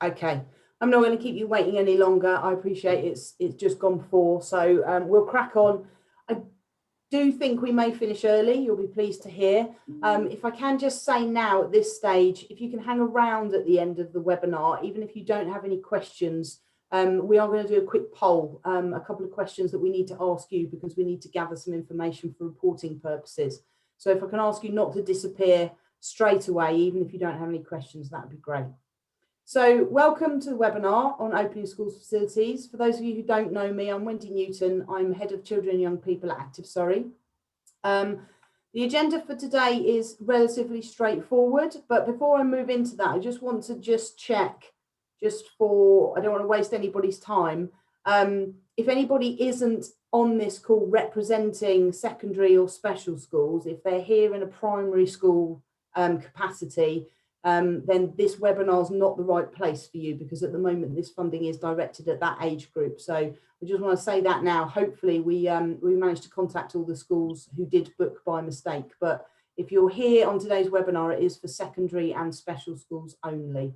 Okay, I'm not going to keep you waiting any longer. I appreciate it's just gone 4, so we'll crack on. I do think we may finish early. You'll be pleased to hear. If I can just say now at this stage, if you can hang around at the end of the webinar, even if you don't have any questions, we are going to do a quick poll, a couple of questions that we need to ask you because we need to gather some information for reporting purposes. So if I can ask you not to disappear straight away, even if you don't have any questions, that would be great. So welcome to the webinar on opening schools facilities. For those of you who don't know me, I'm Wendy Newton. I'm Head of Children and Young People at Active Surrey. The agenda for today is relatively straightforward, but before I move into that, I just want to check, I don't want to waste anybody's time. If anybody isn't on this call representing secondary or special schools, if they're here in a primary school capacity, then this webinar is not the right place for you because at the moment this funding is directed at that age group. So I just want to say that now. Hopefully we managed to contact all the schools who did book by mistake, but if you're here on today's webinar, it is for secondary and special schools only.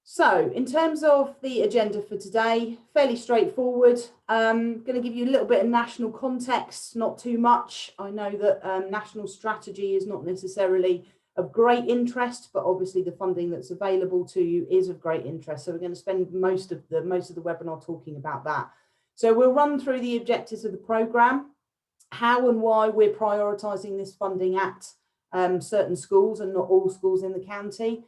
So in terms of the agenda for today, fairly straightforward. I'm going to give you a little bit of national context, not too much. I know that national strategy is not necessarily of great interest, but obviously the funding that's available to you is of great interest. So we're going to spend most of the webinar talking about that. So we'll run through the objectives of the programme, how and why we're prioritising this funding at certain schools and not all schools in the county,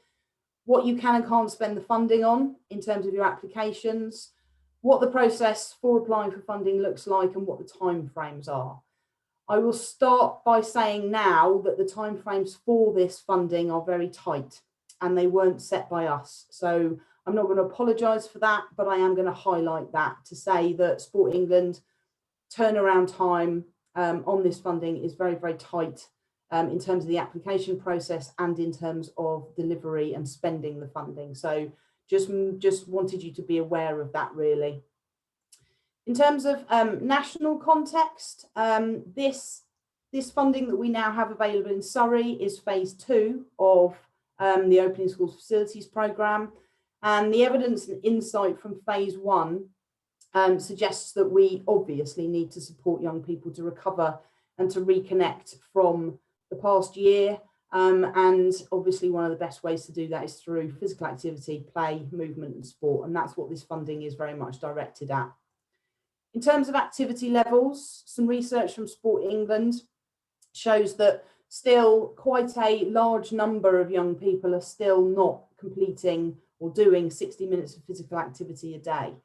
what you can and can't spend the funding on in terms of your applications, what the process for applying for funding looks like and what the timeframes are. I will start by saying now that the timeframes for this funding are very tight and they weren't set by us. So I'm not going to apologise for that, but I am going to highlight that to say that Sport England turnaround time on this funding is very, very tight in terms of the application process and in terms of delivery and spending the funding. So just wanted you to be aware of that really. In terms of national context, this funding that we now have available in Surrey is phase 2 of the Opening Schools Facilities programme, and the evidence and insight from phase 1 suggests that we obviously need to support young people to recover and to reconnect from the past year, and obviously one of the best ways to do that is through physical activity, play, movement and sport, and that's what this funding is very much directed at. In terms of activity levels, some research from Sport England shows that still quite a large number of young people are still not completing or doing 60 minutes of physical activity a day.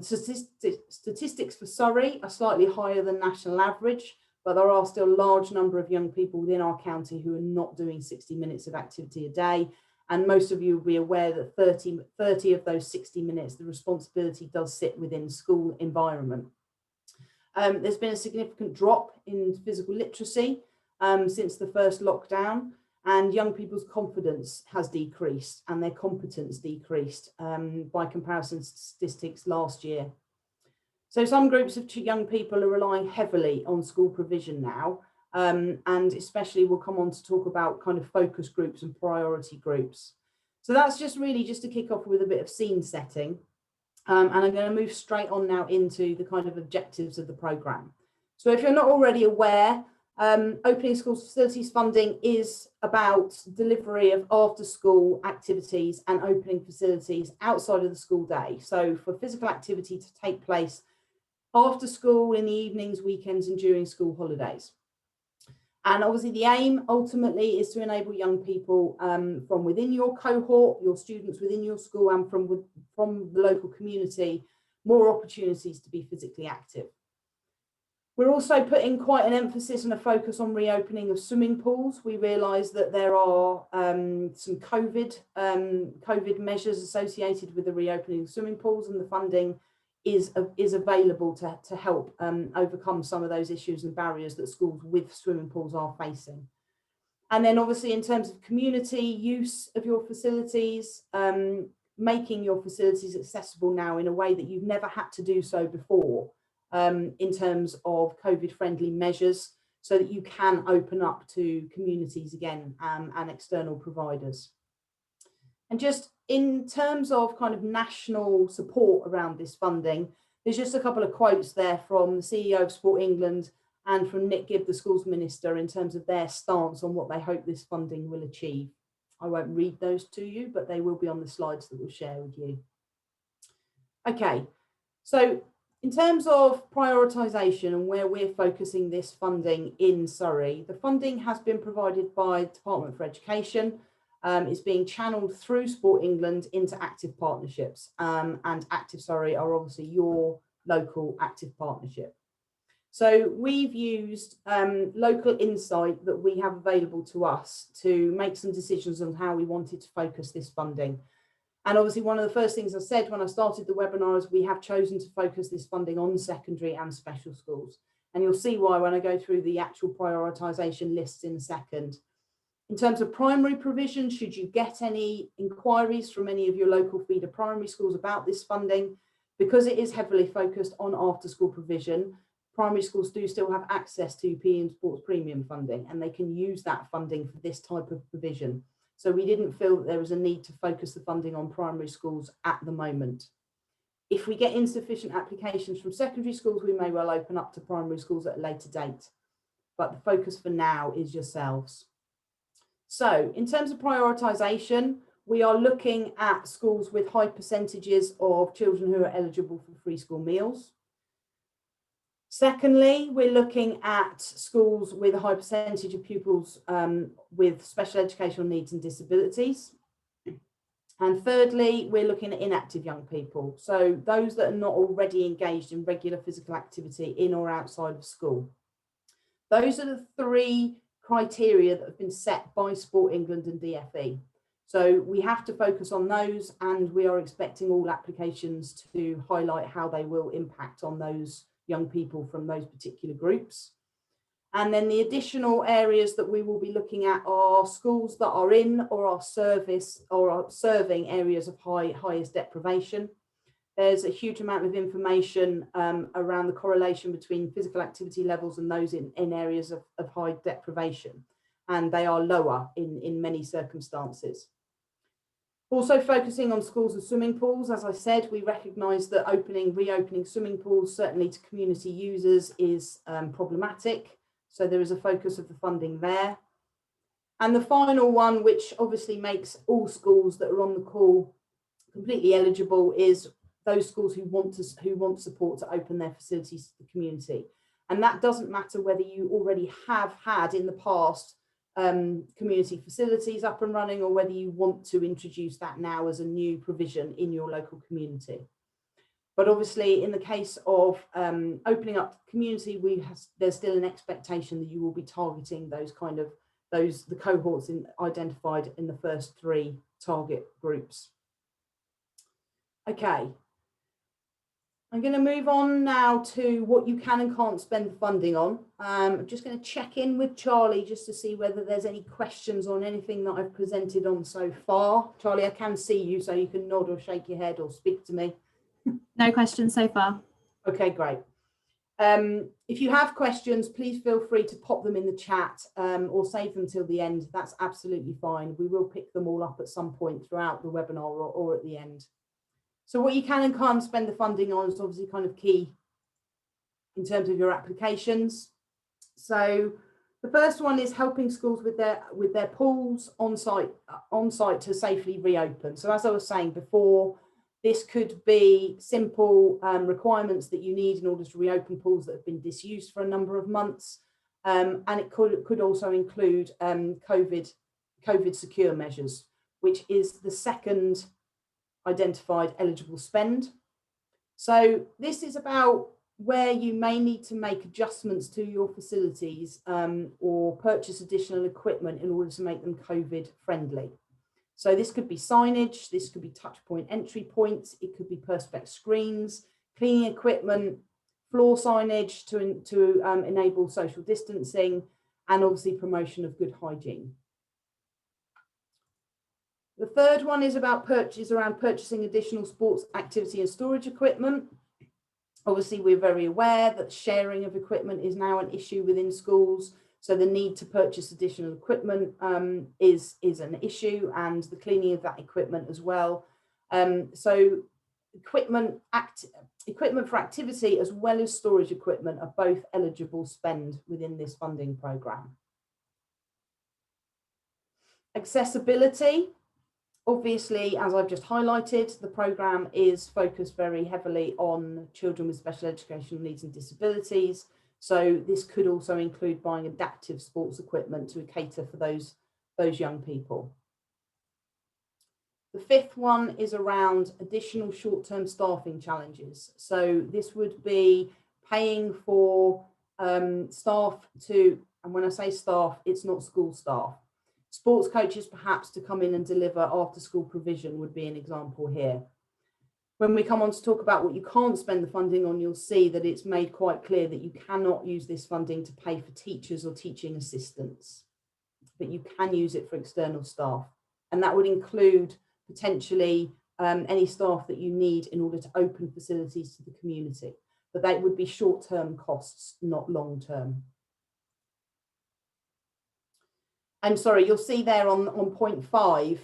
Statistics for Surrey are slightly higher than national average, but there are still a large number of young people within our county who are not doing 60 minutes of activity a day. And most of you will be aware that 30 of those 60 minutes, the responsibility does sit within school environment. There's been a significant drop in physical literacy since the first lockdown, and young people's confidence has decreased and their competence decreased by comparison to statistics last year. So some groups of young people are relying heavily on school provision now, and especially we'll come on to talk about kind of focus groups and priority groups. So that's just really just to kick off with a bit of scene setting. And I'm going to move straight on now into the kind of objectives of the programme. So if you're not already aware, Opening Schools Facilities funding is about delivery of after school activities and opening facilities outside of the school day. So for physical activity to take place after school, in the evenings, weekends and during school holidays. And obviously the aim ultimately is to enable young people from within your cohort, your students within your school and from the local community, more opportunities to be physically active. We're also putting quite an emphasis and a focus on reopening of swimming pools. We realise that there are some COVID measures associated with the reopening of swimming pools, and the funding is available to help overcome some of those issues and barriers that schools with swimming pools are facing. And then obviously in terms of community use of your facilities, making your facilities accessible now in a way that you've never had to do so before, in terms of COVID-friendly measures, so that you can open up to communities again and external providers. And just in terms of kind of national support around this funding, there's just a couple of quotes there from the CEO of Sport England and from Nick Gibb, the schools minister, in terms of their stance on what they hope this funding will achieve. I won't read those to you, but they will be on the slides that we'll share with you. Okay, so in terms of prioritisation and where we're focusing this funding in Surrey, the funding has been provided by Department for Education. It's being channeled through Sport England into active partnerships, and Active Surrey are obviously your local active partnership. So we've used local insight that we have available to us to make some decisions on how we wanted to focus this funding. And obviously one of the first things I said when I started the webinar is we have chosen to focus this funding on secondary and special schools. And you'll see why when I go through the actual prioritisation lists in a second. In terms of primary provision, should you get any inquiries from any of your local feeder primary schools about this funding, because it is heavily focused on after school provision, primary schools do still have access to PE and sports premium funding, and they can use that funding for this type of provision. So we didn't feel that there was a need to focus the funding on primary schools at the moment. If we get insufficient applications from secondary schools, we may well open up to primary schools at a later date. But the focus for now is yourselves. So in terms of prioritisation, we are looking at schools with high percentages of children who are eligible for free school meals. Secondly, we're looking at schools with a high percentage of pupils with special educational needs and disabilities. And thirdly, we're looking at inactive young people. So those that are not already engaged in regular physical activity in or outside of school. Those are the three criteria that have been set by Sport England and DFE. So we have to focus on those, and we are expecting all applications to highlight how they will impact on those young people from those particular groups. And then the additional areas that we will be looking at are schools that are in or are serving areas of highest deprivation. There's a huge amount of information around the correlation between physical activity levels and those in areas of high deprivation, and they are lower in many circumstances. Also focusing on schools with swimming pools. As I said, we recognise that reopening swimming pools, certainly to community users, is problematic. So there is a focus of the funding there. And the final one, which obviously makes all schools that are on the call completely eligible, is those schools who want support to open their facilities to the community. And that doesn't matter whether you already have had in the past community facilities up and running, or whether you want to introduce that now as a new provision in your local community. But obviously in the case of opening up the community, there's still an expectation that you will be targeting the cohorts identified in the first three target groups. Okay, I'm going to move on now to what you can and can't spend the funding on. I'm just going to check in with Charlie just to see whether there's any questions on anything that I've presented on so far. Charlie, I can see you, so you can nod or shake your head or speak to me. No questions so far. Okay, great. If you have questions, please feel free to pop them in the chat or save them till the end. That's absolutely fine. We will pick them all up at some point throughout the webinar or at the end. So what you can and can't spend the funding on is obviously kind of key in terms of your applications. So the first one is helping schools with their pools on site to safely reopen. So as I was saying before, this could be simple requirements that you need in order to reopen pools that have been disused for a number of months. And it could also include COVID secure measures, which is the second identified eligible spend. So this is about where you may need to make adjustments to your facilities or purchase additional equipment in order to make them COVID friendly. So this could be signage, this could be touch point entry points, it could be perspex screens, cleaning equipment, floor signage to enable social distancing, and obviously promotion of good hygiene. The third one is around purchasing additional sports activity and storage equipment. Obviously, we're very aware that sharing of equipment is now an issue within schools. So the need to purchase additional equipment is an issue, and the cleaning of that equipment as well. So equipment for activity as well as storage equipment are both eligible spend within this funding programme. Accessibility. Obviously, as I've just highlighted, the programme is focused very heavily on children with special educational needs and disabilities. So this could also include buying adaptive sports equipment to cater for those young people. The fifth one is around additional short-term staffing challenges. So this would be paying for staff to, and when I say staff, it's not school staff. Sports coaches perhaps to come in and deliver after school provision would be an example here. When we come on to talk about what you can't spend the funding on, you'll see that it's made quite clear that you cannot use this funding to pay for teachers or teaching assistants, but you can use it for external staff. And that would include potentially any staff that you need in order to open facilities to the community. But that would be short-term costs, not long-term. And sorry, you'll see there on point 5,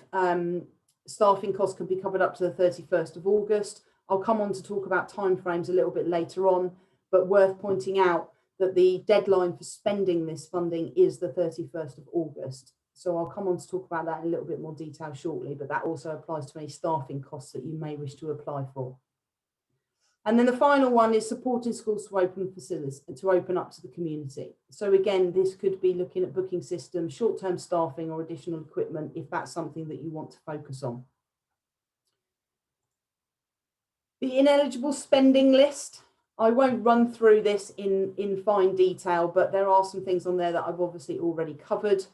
staffing costs can be covered up to the 31st of August. I'll come on to talk about timeframes a little bit later on, but worth pointing out that the deadline for spending this funding is the 31st of August. So I'll come on to talk about that in a little bit more detail shortly, but that also applies to any staffing costs that you may wish to apply for. And then the final one is supporting schools to open facilities and to open up to the community. So again, this could be looking at booking systems, short-term staffing or additional equipment if that's something that you want to focus on. The ineligible spending list. I won't run through this in fine detail, but there are some things on there that I've obviously already covered.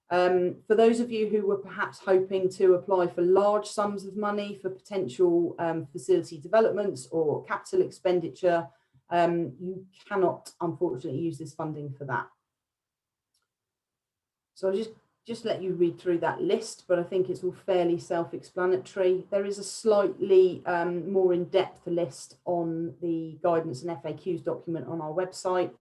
For those of you who were perhaps hoping to apply for large sums of money for potential facility developments or capital expenditure, you cannot, unfortunately, use this funding for that. So I'll just let you read through that list, but I think it's all fairly self-explanatory. There is a slightly more in-depth list on the guidance and FAQs document on our website.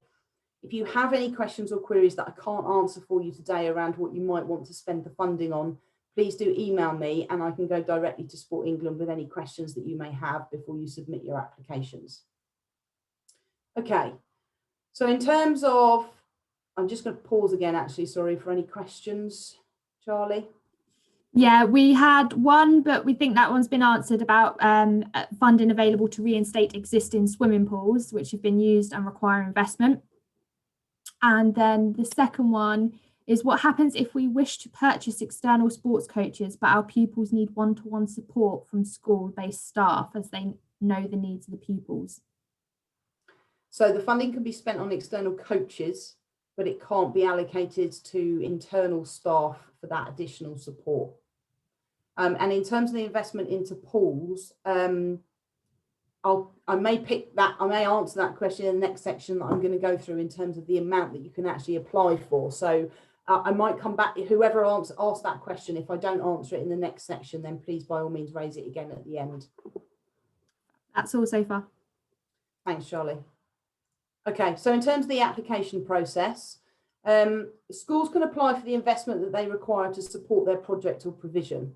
If you have any questions or queries that I can't answer for you today around what you might want to spend the funding on, please do email me and I can go directly to Sport England with any questions that you may have before you submit your applications. Okay, so in terms of, I'm just going to pause again, actually, sorry, for any questions, Charlie. Yeah, we had one, but we think that one's been answered about funding available to reinstate existing swimming pools, which have been used and require investment. And then the second one is what happens if we wish to purchase external sports coaches, but our pupils need one-to-one support from school-based staff as they know the needs of the pupils. So the funding can be spent on external coaches, but it can't be allocated to internal staff for that additional support. And in terms of the investment into pools, I may answer that question in the next section that I'm going to go through in terms of the amount that you can actually apply for. So I might come back, whoever asked that question, if I don't answer it in the next section, then please by all means raise it again at the end. That's all so far. Thanks, Charlie. Okay, so in terms of the application process, schools can apply for the investment that they require to support their project or provision.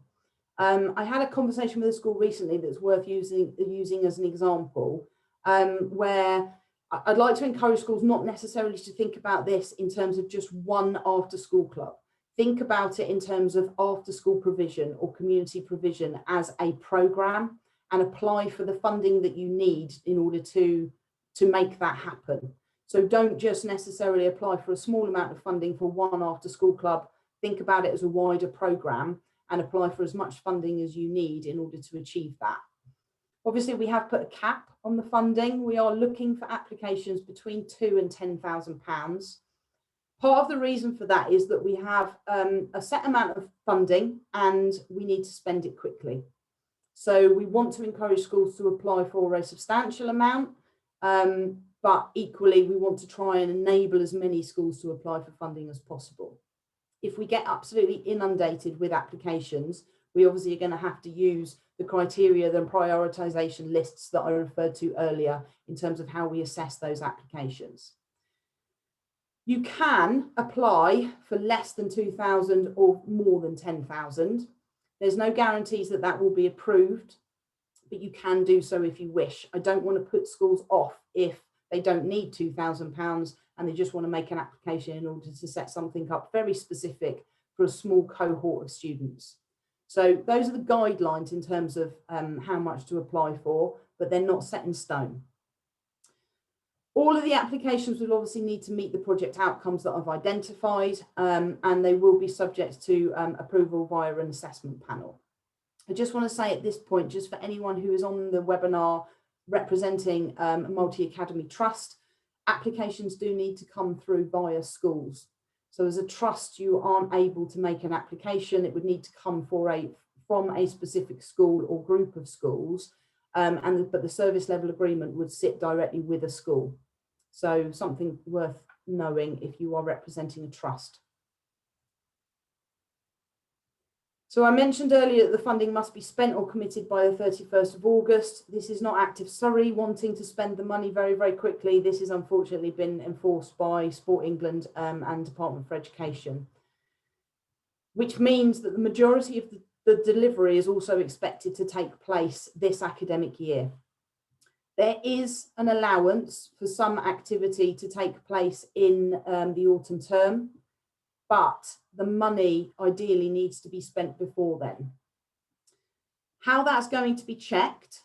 I had a conversation with a school recently that's worth using as an example, where I'd like to encourage schools not necessarily to think about this in terms of just one after school club. Think about it in terms of after school provision or community provision as a programme and apply for the funding that you need in order to make that happen. So don't just necessarily apply for a small amount of funding for one after school club. Think about it as a wider programme and apply for as much funding as you need in order to achieve that. Obviously, we have put a cap on the funding. We are looking for applications between £2,000 and £10,000. Part of the reason for that is that we have a set amount of funding and we need to spend it quickly. So we want to encourage schools to apply for a substantial amount, but equally we want to try and enable as many schools to apply for funding as possible. If we get absolutely inundated with applications, we obviously are going to have to use the criteria, the prioritisation lists that I referred to earlier in terms of how we assess those applications. You can apply for less than 2,000 or more than 10,000. There's no guarantees that that will be approved, but you can do so if you wish. I don't want to put schools off if they don't need £2,000 and they just want to make an application in order to set something up very specific for a small cohort of students. So those are the guidelines in terms of how much to apply for, but they're not set in stone. All of the applications will obviously need to meet the project outcomes that I've identified, and they will be subject to approval via an assessment panel. I just want to say at this point, just for anyone who is on the webinar representing a multi-academy trust, applications do need to come through via schools. So as a trust, you aren't able to make an application. It would need to come from a specific school or group of schools, but the service level agreement would sit directly with a school. So something worth knowing if you are representing a trust. So I mentioned earlier that the funding must be spent or committed by the 31st of August. This is not Active Surrey wanting to spend the money very, very quickly. This has unfortunately been enforced by Sport England and Department for Education, which means that the majority of the delivery is also expected to take place this academic year. There is an allowance for some activity to take place in the autumn term, but the money ideally needs to be spent before then. How that's going to be checked,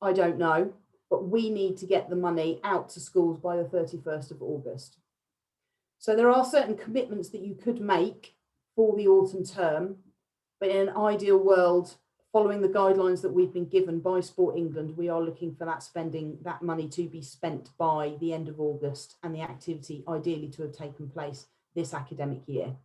I don't know, but we need to get the money out to schools by the 31st of August. So there are certain commitments that you could make for the autumn term, but in an ideal world, following the guidelines that we've been given by Sport England, we are looking for that money to be spent by the end of August and the activity ideally to have taken place this academic year.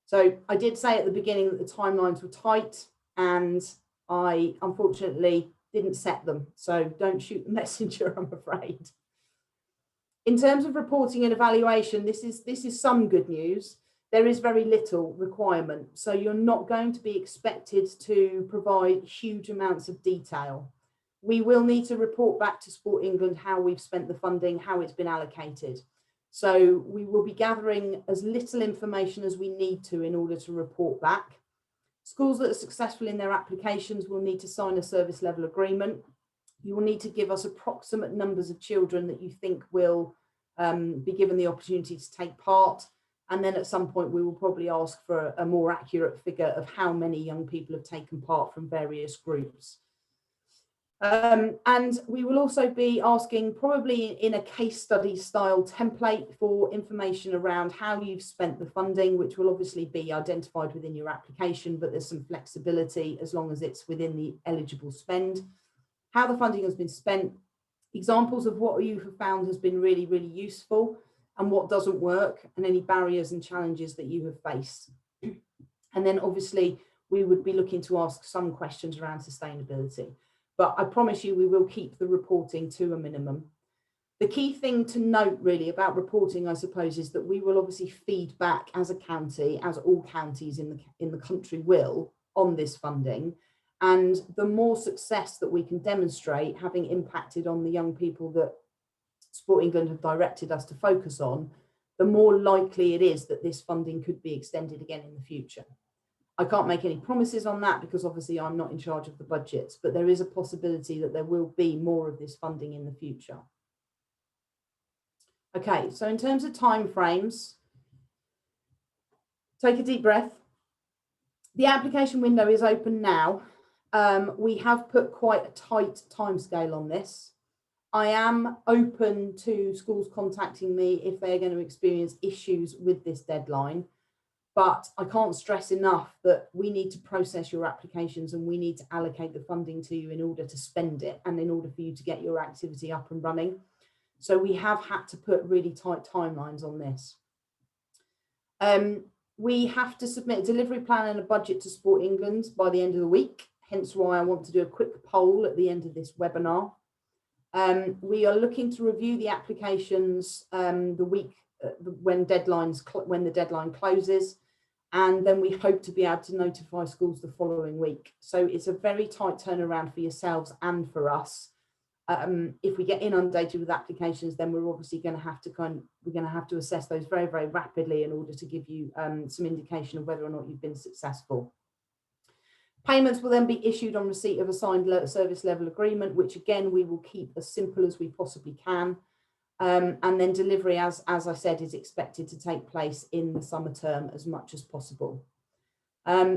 So I did say at the beginning that the timelines were tight, and I unfortunately didn't set them. So don't shoot the messenger, I'm afraid. In terms of reporting and evaluation, this is some good news. There is very little requirement. So you're not going to be expected to provide huge amounts of detail. We will need to report back to Sport England how we've spent the funding, how it's been allocated. So we will be gathering as little information as we need to in order to report back. Schools that are successful in their applications will need to sign a service level agreement. You will need to give us approximate numbers of children that you think will be given the opportunity to take part. And then at some point, we will probably ask for a more accurate figure of how many young people have taken part from various groups. And we will also be asking, probably in a case study style template, for information around how you've spent the funding, which will obviously be identified within your application, but there's some flexibility as long as it's within the eligible spend. How the funding has been spent, examples of what you have found has been really, really useful, and what doesn't work, and any barriers and challenges that you have faced. And then obviously we would be looking to ask some questions around sustainability. But I promise you we will keep the reporting to a minimum. The key thing to note really about reporting, I suppose, is that we will obviously feed back as a county, as all counties in the country will, on this funding. And the more success that we can demonstrate, having impacted on the young people that Sport England have directed us to focus on, the more likely it is that this funding could be extended again in the future. I can't make any promises on that because obviously I'm not in charge of the budgets, but there is a possibility that there will be more of this funding in the future. Okay, so in terms of timeframes, take a deep breath. The application window is open now. We have put quite a tight timescale on this. I am open to schools contacting me if they're going to experience issues with this deadline, but I can't stress enough that we need to process your applications and we need to allocate the funding to you in order to spend it and in order for you to get your activity up and running. So we have had to put really tight timelines on this. We have to submit a delivery plan and a budget to Sport England by the end of the week, hence why I want to do a quick poll at the end of this webinar. We are looking to review the applications the week when the deadline closes, and then we hope to be able to notify schools the following week. So it's a very tight turnaround for yourselves and for us. if we get inundated with applications, then we're obviously going to have to assess those very, very rapidly in order to give you some indication of whether or not you've been successful. Payments will then be issued on receipt of a signed service level agreement, which again we will keep as simple as we possibly can. And then delivery, as I said, is expected to take place in the summer term as much as possible.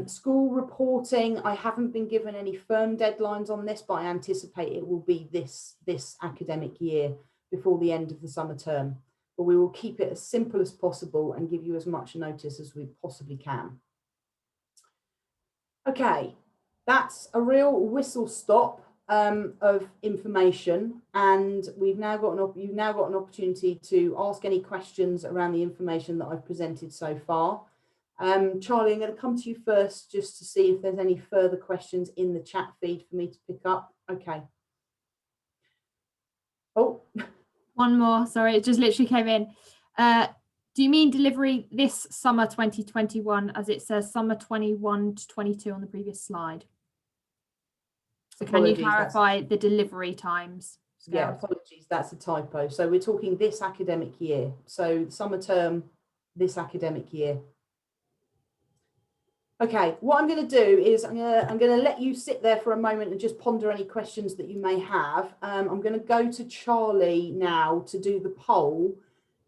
School reporting, I haven't been given any firm deadlines on this, but I anticipate it will be this academic year before the end of the summer term. But we will keep it as simple as possible and give you as much notice as we possibly can. Okay, that's a real whistle stop of information, and you've now got an opportunity to ask any questions around the information that I've presented so far. Charlie, I'm going to come to you first just to see if there's any further questions in the chat feed for me to pick up. Okay. Oh, one more. Sorry, it just literally came in. Do you mean delivery this summer 2021, as it says summer 21 to 22 on the previous slide? So can you clarify the delivery times? Yeah, apologies, that's a typo. So we're talking this academic year. So summer term, this academic year. Okay, what I'm going to do is I'm going to let you sit there for a moment and just ponder any questions that you may have. I'm going to go to Charlie now to do the poll.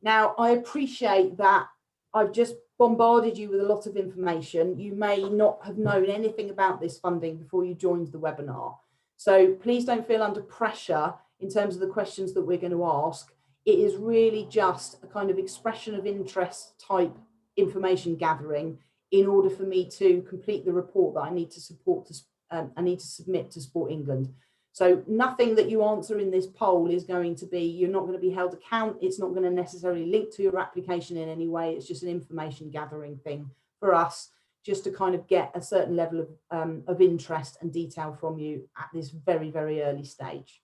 Now, I appreciate that I've just bombarded you with a lot of information. You may not have known anything about this funding before you joined the webinar. So please don't feel under pressure in terms of the questions that we're going to ask. It is really just a kind of expression of interest type information gathering in order for me to complete the report that I need to submit to Sport England. So nothing that you answer in this poll is going to be, you're not going to be held account. It's not going to necessarily link to your application in any way. It's just an information gathering thing for us, just to kind of get a certain level of interest and detail from you at this very, very early stage.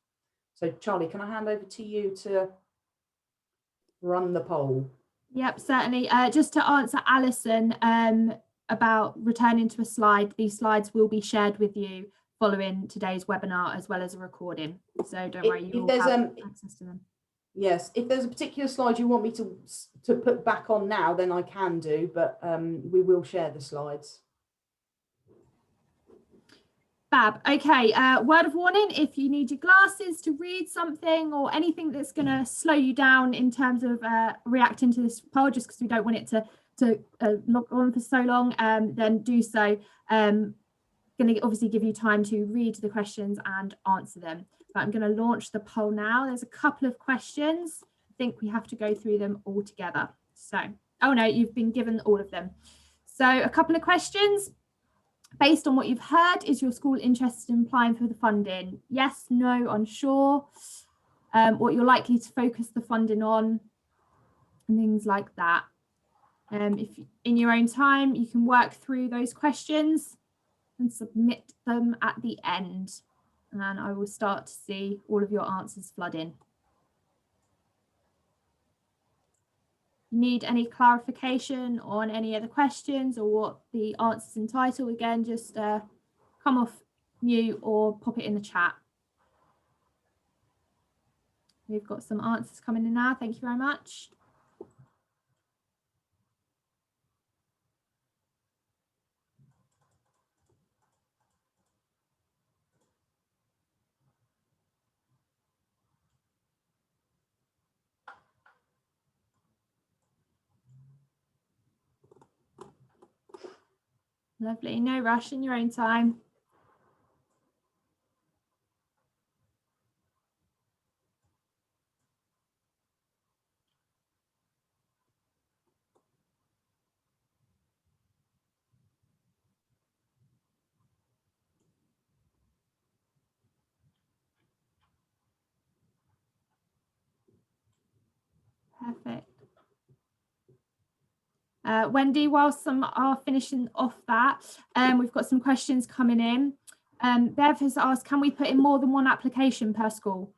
So Charlie, can I hand over to you to run the poll? Yep, certainly. Just to answer Alison about returning to a slide, these slides will be shared with you following today's webinar, as well as a recording. So don't worry, you will have access to them. Yes, if there's a particular slide you want me to put back on now, then I can do, but we will share the slides. Fab. Okay, word of warning, if you need your glasses to read something or anything that's going to slow you down in terms of reacting to this poll, just because we don't want it to log on for so long, then do so. Going to obviously give you time to read the questions and answer them. But I'm going to launch the poll now. There's a couple of questions. I think we have to go through them all together. So, oh no, you've been given all of them. So a couple of questions. Based on what you've heard, is your school interested in applying for the funding? Yes, no, unsure. What you're likely to focus the funding on, and things like that. If in your own time, you can work through those questions and submit them at the end. And I will start to see all of your answers flood in. Need any clarification on any other questions or what the answers entitle? Again, just come off mute or pop it in the chat. We've got some answers coming in now. Thank you very much. Lovely, no rush, in your own time. Perfect. Wendy, whilst some are finishing off that, we've got some questions coming in. Bev has asked, can we put in more than one application per school?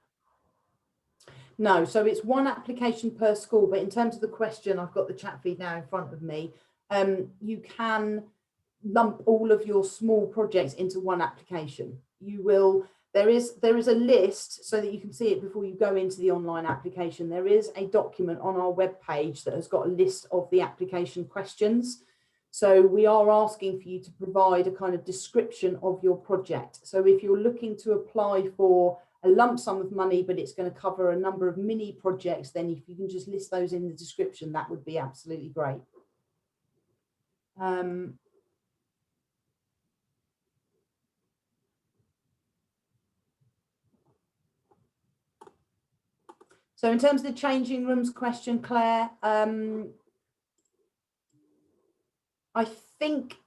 No, so it's one application per school, but in terms of the question, I've got the chat feed now in front of me. You can lump all of your small projects into one application. You will There is a list so that you can see it before you go into the online application. There is a document on our webpage that has got a list of the application questions. So we are asking for you to provide a kind of description of your project. So if you're looking to apply for a lump sum of money, but it's going to cover a number of mini projects, then if you can just list those in the description, that would be absolutely great. So in terms of the changing rooms question, Claire, I think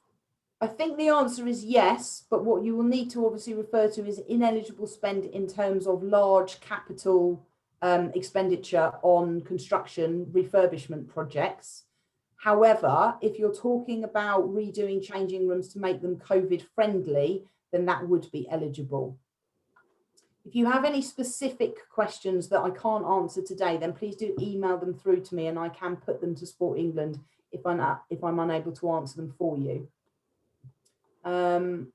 the answer is yes, but what you will need to obviously refer to is ineligible spend in terms of large capital expenditure on construction refurbishment projects. However, if you're talking about redoing changing rooms to make them COVID friendly, then that would be eligible. If you have any specific questions that I can't answer today, then please do email them through to me and I can put them to Sport England if I'm unable to answer them for you. Can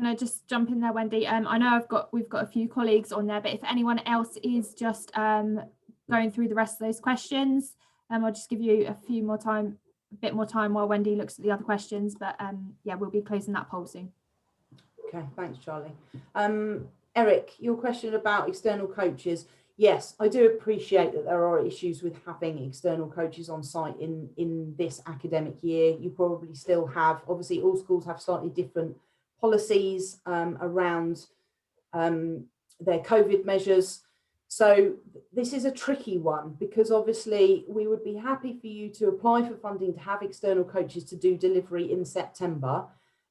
I just jump in there, Wendy? I know we've got a few colleagues on there, but if anyone else is just going through the rest of those questions, I'll just give you a bit more time while Wendy looks at the other questions. But yeah, we'll be closing that poll soon. Okay, thanks, Charlie. Eric, your question about external coaches. Yes, I do appreciate that there are issues with having external coaches on site in this academic year. You probably still have, obviously all schools have slightly different policies around their COVID measures. So this is a tricky one because obviously we would be happy for you to apply for funding to have external coaches to do delivery in September.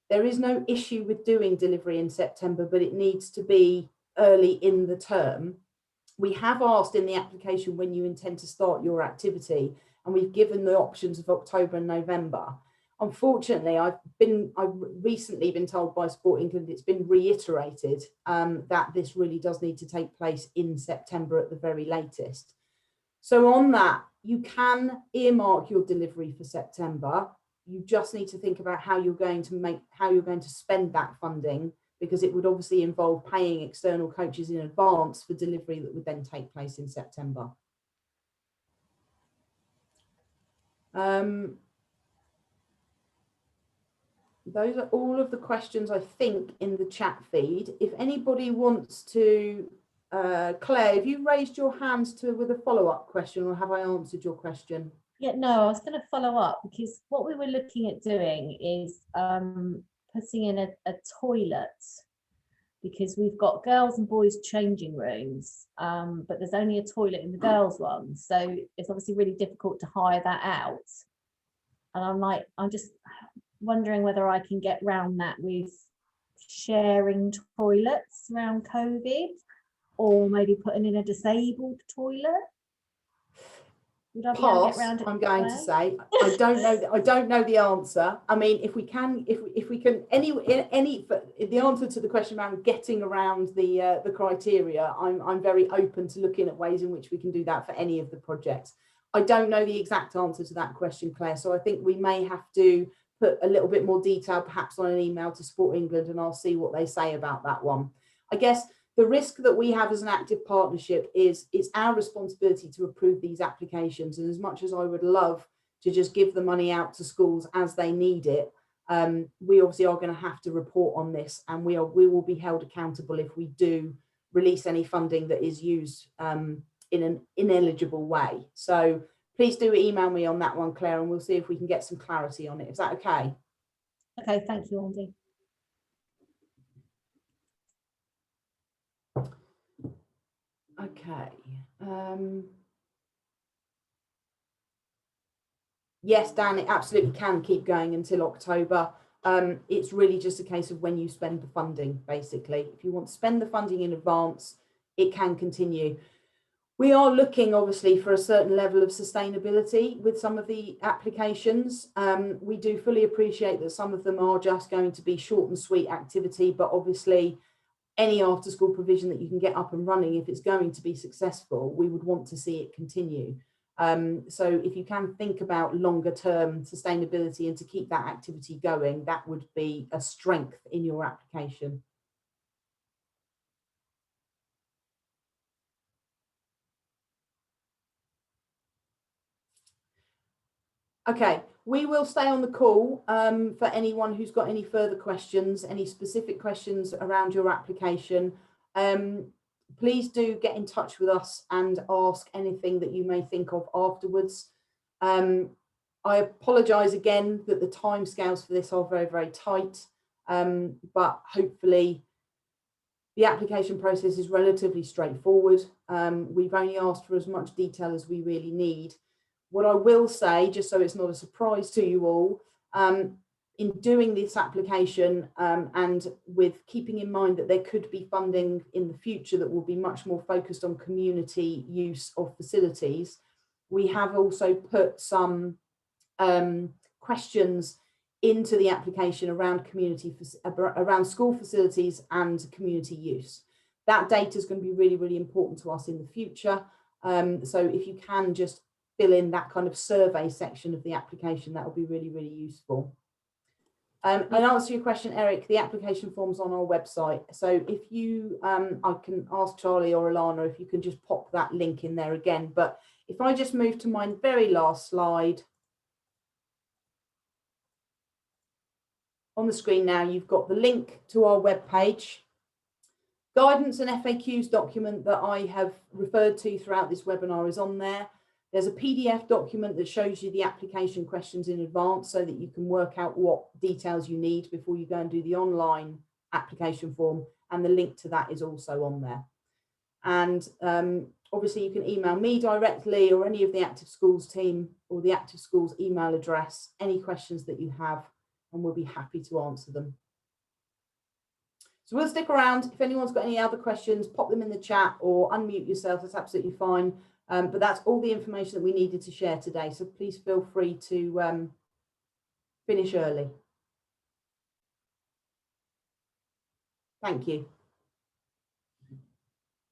There is no issue with doing delivery in September, but it needs to be early in the term. We have asked in the application when you intend to start your activity, and we've given the options of October and November. Unfortunately, I've recently been told by Sport England, it's been reiterated that this really does need to take place in September at the very latest. So on that, you can earmark your delivery for September. You just need to think about how you're going to spend that funding, because it would obviously involve paying external coaches in advance for delivery that would then take place in September. Those are all of the questions, I think, in the chat feed. If anybody wants to, Claire, have you raised your hand with a follow-up question, or have I answered your question? Yeah, no, I was going to follow up, because what we were looking at doing is putting in a toilet, because we've got girls and boys changing rooms, but there's only a toilet in the girls one, so it's obviously really difficult to hire that out. And I'm just wondering whether I can get round that with sharing toilets around COVID, or maybe putting in a disabled toilet. Pass, I'm going to say. I don't know the answer. I mean, if we can, the answer to the question around getting around the criteria, I'm very open to looking at ways in which we can do that for any of the projects. I don't know the exact answer to that question, Claire, so I think we may have to put a little bit more detail perhaps on an email to Sport England, and I'll see what they say about that one. I guess the risk that we have as an active partnership is it's our responsibility to approve these applications. And as much as I would love to just give the money out to schools as they need it, we obviously are going to have to report on this, and we will be held accountable if we do release any funding that is used in an ineligible way. So please do email me on that one, Claire, and we'll see if we can get some clarity on it. Is that okay? Okay, thank you, Andy. Okay. Yes, Dan, it absolutely can keep going until October. It's really just a case of when you spend the funding, basically. If you want to spend the funding in advance, it can continue. We are looking, obviously, for a certain level of sustainability with some of the applications. We do fully appreciate that some of them are just going to be short and sweet activity, but obviously any after school provision that you can get up and running, if it's going to be successful, we would want to see it continue. So if you can think about longer term sustainability and to keep that activity going, that would be a strength in your application. Okay, we will stay on the call for anyone who's got any further questions, any specific questions around your application. Please do get in touch with us and ask anything that you may think of afterwards. I apologise again that the timescales for this are very, very tight, but hopefully the application process is relatively straightforward. We've only asked for as much detail as we really need. What I will say, just so it's not a surprise to you all, in doing this application and with keeping in mind that there could be funding in the future that will be much more focused on community use of facilities, we have also put some questions into the application around around school facilities and community use. That data is going to be really, really important to us in the future. So if you can just fill in that kind of survey section of the application, that will be really, really useful. And answer your question, Eric, the application form's on our website. So if you, I can ask Charlie or Alana if you can just pop that link in there again. But if I just move to my very last slide. On the screen now, you've got the link to our webpage. Guidance and FAQs document that I have referred to throughout this webinar is on there. There's a PDF document that shows you the application questions in advance so that you can work out what details you need before you go and do the online application form. And the link to that is also on there. And obviously you can email me directly or any of the Active Schools team or the Active Schools email address, any questions that you have, and we'll be happy to answer them. So we'll stick around. If anyone's got any other questions, pop them in the chat or unmute yourself. That's absolutely fine. But that's all the information that we needed to share today. So please feel free to finish early. Thank you.